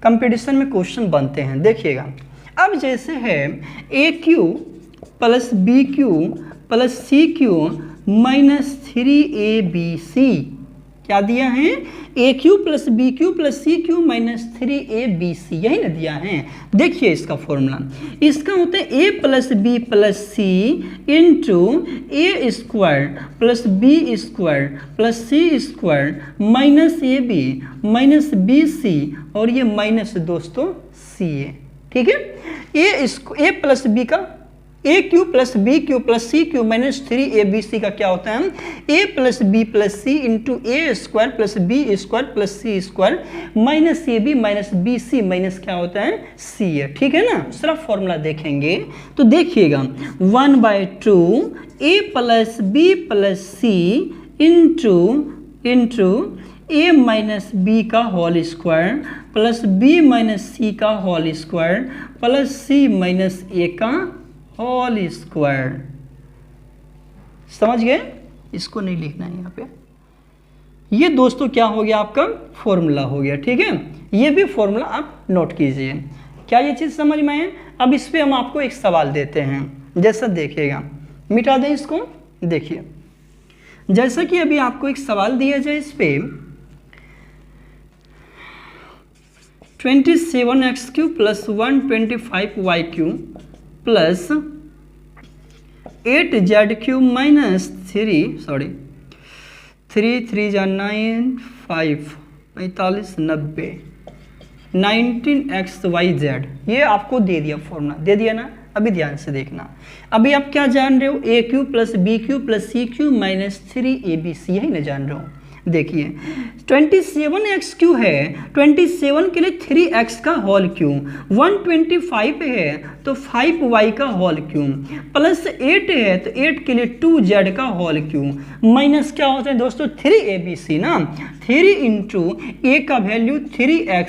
कंपटीशन में क्वेश्चन बनते हैं। देखिएगा, अब जैसे है A cube plus B cube plus C cube minus 3abc, क्या दिया है, A cube plus B cube plus C cube minus 3abc, यही ना दिया है। देखिए इसका फॉर्मूला, इसका होता है A plus B plus C into A square plus B square plus C square minus A B minus B C, और ये माइनस दोस्तों सी ए। ठीक है, ए प्लस बी का A cube plus B cube plus C cube minus 3abc का क्या होता है, A plus B plus C into A square plus B square plus C square minus A B minus B C minus क्या होता है, सी ए। ठीक है ना? दूसरा फॉर्मूला देखेंगे तो देखिएगा 1/2 A plus B plus C into A minus B का whole square plus B minus C का whole square plus C minus A का होल स्क्वायर। समझ गए? इसको नहीं लिखना है यहाँ पे। ये दोस्तों क्या हो गया, आपका फॉर्मूला हो गया। ठीक है, ये भी फॉर्मूला आप नोट कीजिए। क्या ये चीज़ समझ में आए? अब इस पे हम आपको एक सवाल देते हैं, जैसा देखिएगा, मिटा दें इसको। देखिए जैसा कि अभी आपको एक सवाल दिया जाए इस पे 27x³ plus 125y³ plus 8z³ minus 3 3 जा 9 5 45 90 19xyz, ये आपको दे दिया फॉर्मूला, दे दिया ना। अभी ध्यान से देखना, अभी आप क्या जान रहे हो, a³ plus b³ plus c³ minus 3abc, यही ना जान रहे हो। देखिए 27x³ है, 27 के लिए 3x का होल क्यूब, 125 है तो 5y का होल क्यूब, प्लस 8 है तो 8 के लिए 2z का होल क्यूब, माइनस क्या होता है दोस्तों 3abc ना। 3 इंटू ए का वैल्यू 3x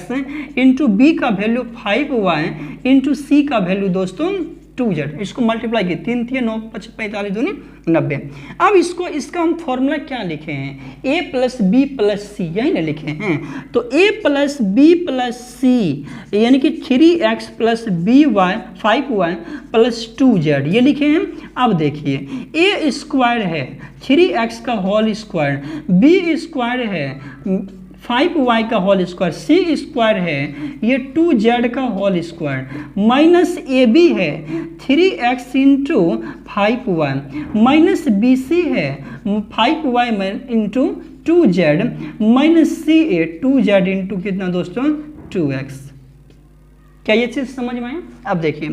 इंटू बी का वैल्यू 5y इंटू सी का वैल्यू दोस्तों 2z, इसको मल्टीप्लाई किए 3 3 9 45 दूनी 90। अब इसका हम फॉर्मूला क्या लिखे हैं, a प्लस बी प्लस सी, यही ना लिखे हैं। तो a प्लस बी प्लस सी यानी कि 3x plus B Y 5y plus 2z, ये लिखे हैं। अब देखिए a स्क्वायर है 3x का होल स्क्वायर, b स्क्वायर है 5y का होल स्क्वायर, सी स्क्वायर है ये 2z का whole square, minus A B है 3x into 5y, minus B C है 5y into 2z, minus C A 2z into कितना दोस्तों 2x। क्या ये चीज समझ में आए? अब देखिए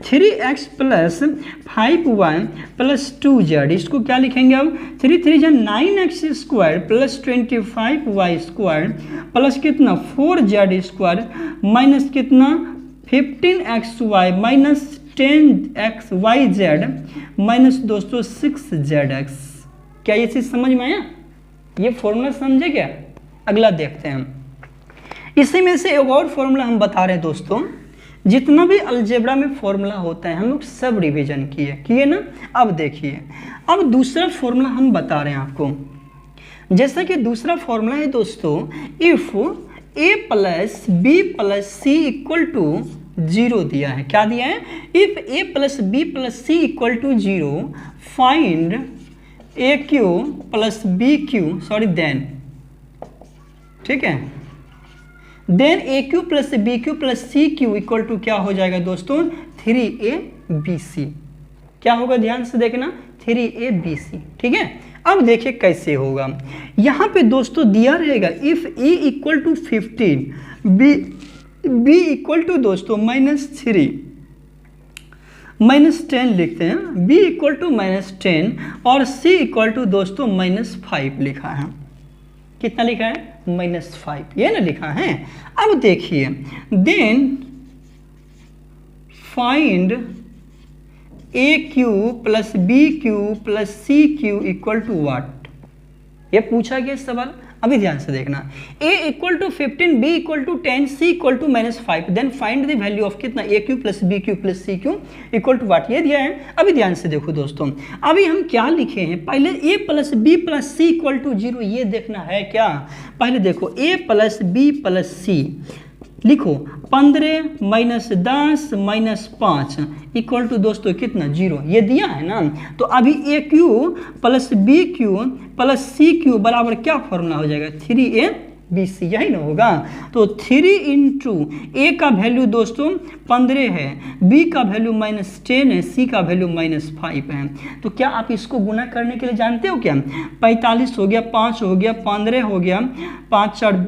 3x plus 5y plus 2z, इसको क्या लिखेंगे अब 3 3 जा 9x square plus 25y square plus कितना 4z स्क्वायर माइनस कितना 15xy माइनस 10xyz माइनस दोस्तों 6zx। क्या ये चीज समझ में आया? ये फॉर्मूला समझे क्या? अगला देखते हैं। इसी में से एक और फॉर्मूला हम बता रहे हैं दोस्तों, जितना भी अलजेब्रा में फॉर्मूला होता है हम लोग सब रिवीजन किए ना। अब देखिए, अब दूसरा फॉर्मूला हम बता रहे हैं आपको। जैसा कि दूसरा फॉर्मूला है दोस्तों, if a plus B plus C equal to 0 दिया है। क्या दिया है? If a plus B plus C equal to 0 find a³ plus b³ then, ठीक है, then a³ plus b³ plus c³ equal to क्या हो जाएगा दोस्तों 3abc। क्या होगा ध्यान से देखना 3abc, ठीक है। अब देखिए कैसे होगा, यहाँ पे दोस्तों दिया रहेगा if a equal to 15 b equal to दोस्तों -3 -10 लिखते हैं, b इक्वल टू -10 और c इक्वल टू दोस्तों -5 लिखा है। कितना लिखा है? -5, ये ना लिखा है। अब देखिए then find a³ plus b³ plus c³ equal to what, ये पूछा गया सवाल। अभी ध्यान से देखना, a equal to 15 b equal to 10 c equal to -5 then find the value of कितना a³ plus b³ plus c³ equal to what, ये दिया है। अभी ध्यान से देखो दोस्तों, अभी हम क्या लिखे हैं, पहले a plus B plus C equal to 0 ये देखना है क्या। पहले देखो a plus B plus C लिखो, 15 माइनस 10 माइनस 5 इक्वल टू दोस्तों कितना 0, ये दिया है ना। तो अभी a³ plus b³ plus c³ बराबर क्या फॉर्मूला हो जाएगा 3abc, यही ना होगा। तो 3 इंटू ए का वैल्यू दोस्तों 15 है, b का वैल्यू -10 है, c का वैल्यू -5 है। तो क्या आप इसको गुना करने के लिए जानते हो क्या? 45 हो गया, 5 हो गया, 15 हो गया, 5 4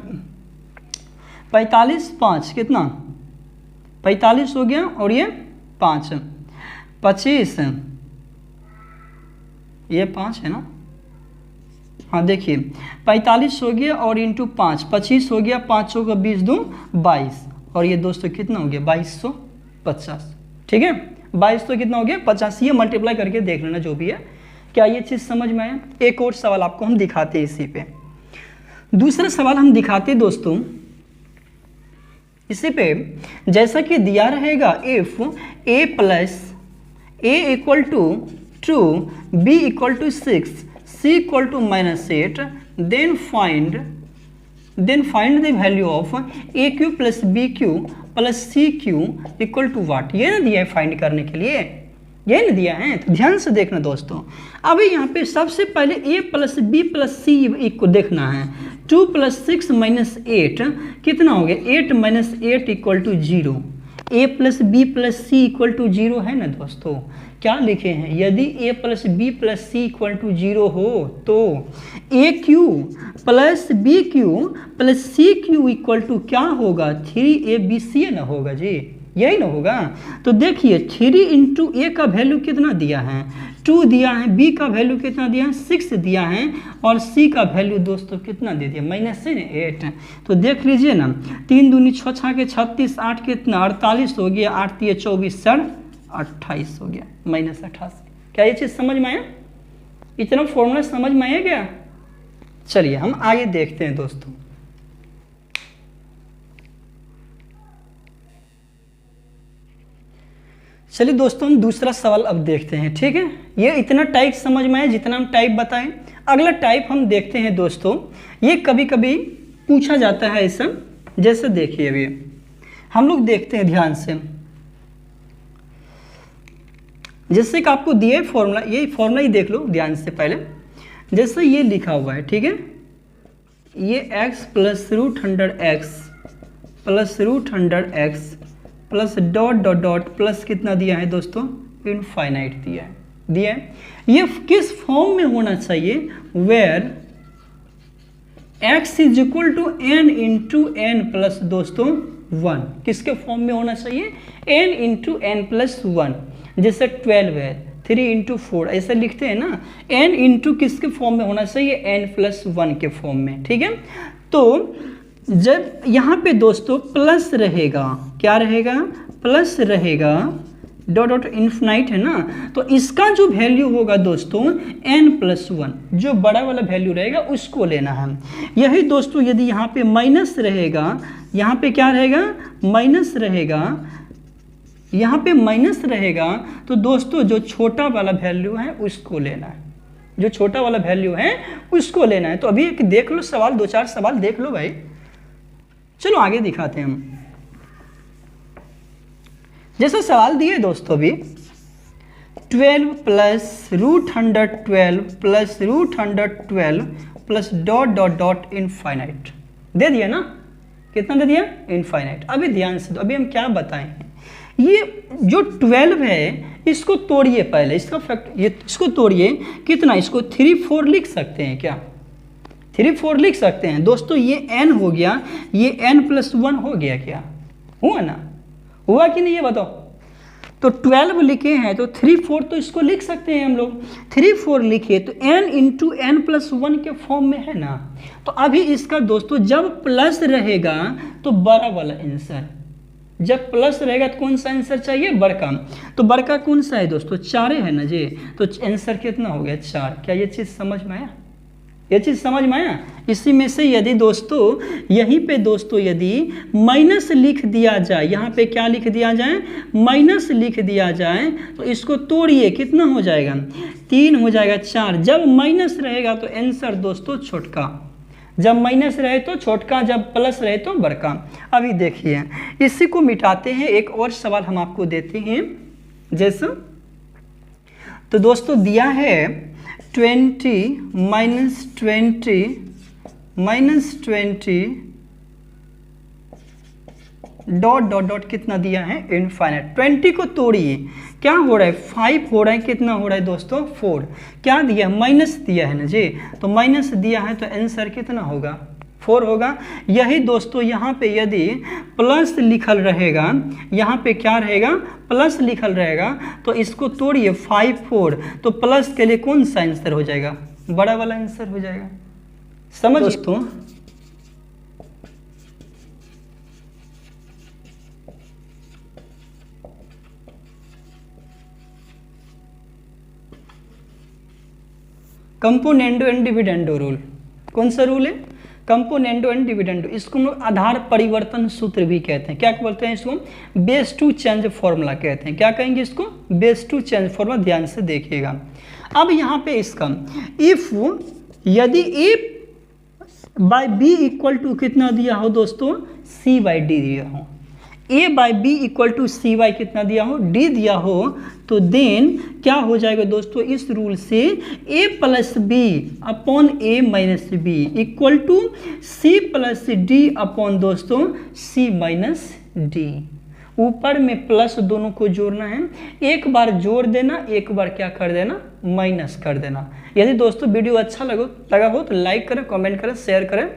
45 5 कितना 45 हो गया और ये 5 25, ये 5 है ना। हाँ देखिए 45 हो गया और इंटू 5 25 हो गया, 5 होगा 20 2 22 और ये दोस्तों कितना हो गया 2250, ठीक है। 22 तो कितना हो गया 50, ये मल्टीप्लाई करके देख लेना जो भी है। क्या ये चीज़ समझ में आया? एक और सवाल आपको हम दिखाते हैं इसी पे। दूसरा सवाल हम दिखाते दोस्तों इसी पे, जैसा कि दिया रहेगा if a plus a equal to 2 b equal to 6 c equal to -8 then find the value of a³ plus b³ plus c³ equal to what, ये ना दिया है फाइंड करने के लिए। यही ना दिया है, तो ध्यान से देखना दोस्तों। अभी यहाँ पे सबसे पहले a प्लस बी प्लस सी को देखना है। 2 प्लस 6 माइनस 8 कितना हो गया, 8 minus 8 equal to 0। a plus B plus C equal to 0 है ना दोस्तों। क्या लिखे हैं, यदि a plus B plus C equal to 0 हो तो A cube plus B cube plus C cube equal to क्या होगा, 3abc ना होगा जी, यही ना होगा। तो देखिए 3 इंटू ए का वैल्यू कितना दिया है, 2 दिया है, बी का वैल्यू कितना दिया है, 6 दिया है, और सी का वैल्यू दोस्तों कितना दे दिया, माइनस से 8। तो देख लीजिए ना, 3 दूनी 6 6 के 36, 8 कितना 48 हो गया, 8 3 24 सर 28 हो गया, माइनस 88। क्या ये चीज़ समझ में आया, इतना फॉर्मूला समझ में आया क्या। चलिए हम आगे देखते हैं दोस्तों। चलिए दोस्तों हम दूसरा सवाल अब देखते हैं, ठीक है। ये इतना टाइप समझ में आया जितना हम टाइप बताएं। अगला टाइप हम देखते हैं दोस्तों, ये कभी कभी पूछा जाता है ऐसा, जैसे देखिए अभी हम लोग देखते हैं ध्यान से, जैसे कि आपको दिए फॉर्मूला, ये फॉर्मूला ही देख लो ध्यान से पहले। जैसे ये लिखा हुआ है, ठीक है, ये x plus √100x plus √100x plus dot dot dot plus कितना दिया है दोस्तों, इनफाइनाइट दिया है। ये किस फॉर्म में होना चाहिए, where x is equal to n into N plus दोस्तों 1, किसके फॉर्म में होना चाहिए, n इंटू एन प्लस 1। जैसे 12 है, 3 इंटू 4 ऐसा लिखते हैं ना, n इंटू किसके फॉर्म में होना चाहिए, n प्लस 1 के फॉर्म में, ठीक है। तो जब यहाँ पे दोस्तों प्लस रहेगा, क्या रहेगा, प्लस रहेगा, डॉट डॉट इन्फिनाइट है ना, तो इसका जो वैल्यू होगा दोस्तों n प्लस 1, जो बड़ा वाला वैल्यू रहेगा उसको लेना है। यही दोस्तों यदि यहाँ पे माइनस रहेगा, यहाँ पे क्या रहेगा, माइनस रहेगा, यहाँ पे माइनस रहेगा, तो दोस्तों जो छोटा वाला वैल्यू है उसको लेना है, जो छोटा वाला वैल्यू है उसको लेना है। तो अभी एक देख लो सवाल, 2-4 सवाल देख लो भाई। चलो आगे दिखाते हैं हम। जैसे सवाल दिए दोस्तों अभी 12 plus √112 plus √112 plus dot dot dot infinite दे दिया ना, कितना दे दिया, इनफाइनाइट। अभी ध्यान से, अभी हम क्या बताएं, ये जो 12 है इसको तोड़िए पहले, इसका फैक्ट, ये इसको तोड़िए कितना, इसको 3 4 लिख सकते हैं क्या, 3 4 लिख सकते हैं दोस्तों। ये n हो गया, ये n प्लस 1 हो गया, क्या हुआ ना, हुआ कि नहीं ये बताओ। तो 12 लिखे हैं तो 3 4 तो इसको लिख सकते हैं हम लोग, 3 4 लिखे तो n इंटू एन प्लस 1 के फॉर्म में है ना। तो अभी इसका दोस्तों जब प्लस रहेगा तो बड़ा वाला आंसर, जब प्लस रहेगा तो कौन सा आंसर चाहिए, बड़का। तो बड़का कौन सा है दोस्तों, 4 है ना जी, तो आंसर कितना हो गया, 4। क्या ये चीज़ समझ में आया, ये चीज़ समझ में आया। इसी में से यदि दोस्तों यहीं पे दोस्तों यदि माइनस लिख दिया जाए, यहाँ पे क्या लिख दिया जाए, माइनस लिख दिया जाए, तो इसको तोड़िए कितना हो जाएगा, 3 हो जाएगा 4। जब माइनस रहेगा तो आंसर दोस्तों छोटका, जब माइनस रहे तो छोटका, जब प्लस रहे तो बड़का। अभी देखिए इसी को मिटाते हैं, एक और सवाल हम आपको देते हैं। जैसे तो दोस्तों दिया है 20 माइनस 20 डॉट डॉट डॉट कितना दिया है, इनफाइनाइट। 20 को तोड़िए, क्या हो रहा है, 5 हो रहा है, कितना हो रहा है दोस्तों, 4। क्या दिया, माइनस दिया है ना जी, तो माइनस दिया है तो आंसर कितना होगा, 4 होगा। यही दोस्तों यहाँ पे यदि प्लस लिखल रहेगा, यहाँ पे क्या रहेगा, प्लस लिखल रहेगा, तो इसको तोड़िए 5 4, तो प्लस के लिए कौन सा आंसर हो जाएगा, बड़ा वाला आंसर हो जाएगा। समझ दोस्तों, कंपोनेंडो एंड डिविडेंडो रूल, कौन सा रूल है, कंपोनेंडो एंड डिविडेंडो। इसको हम लोग आधार परिवर्तन सूत्र भी कहते हैं। क्या बोलते हैं इसको, बेस टू चेंज फॉर्मूला कहते हैं। क्या कहेंगे इसको, बेस टू चेंज फॉर्मूला। ध्यान से देखिएगा। अब यहाँ पे इसका इफ यदि A by B equal to कितना दिया हो दोस्तों, सी बाई डी दिया हो, A by B equal to C by कितना दिया हो, डी दिया हो, तो देन क्या हो जाएगा दोस्तों, इस रूल से A plus B upon A minus B equal to C plus D upon दोस्तों सी माइनस डी। ऊपर में प्लस दोनों को जोड़ना है, एक बार जोड़ देना, एक बार क्या कर देना, माइनस कर देना। यदि दोस्तों वीडियो अच्छा लगा हो तो लाइक करें, कमेंट करें, शेयर करें।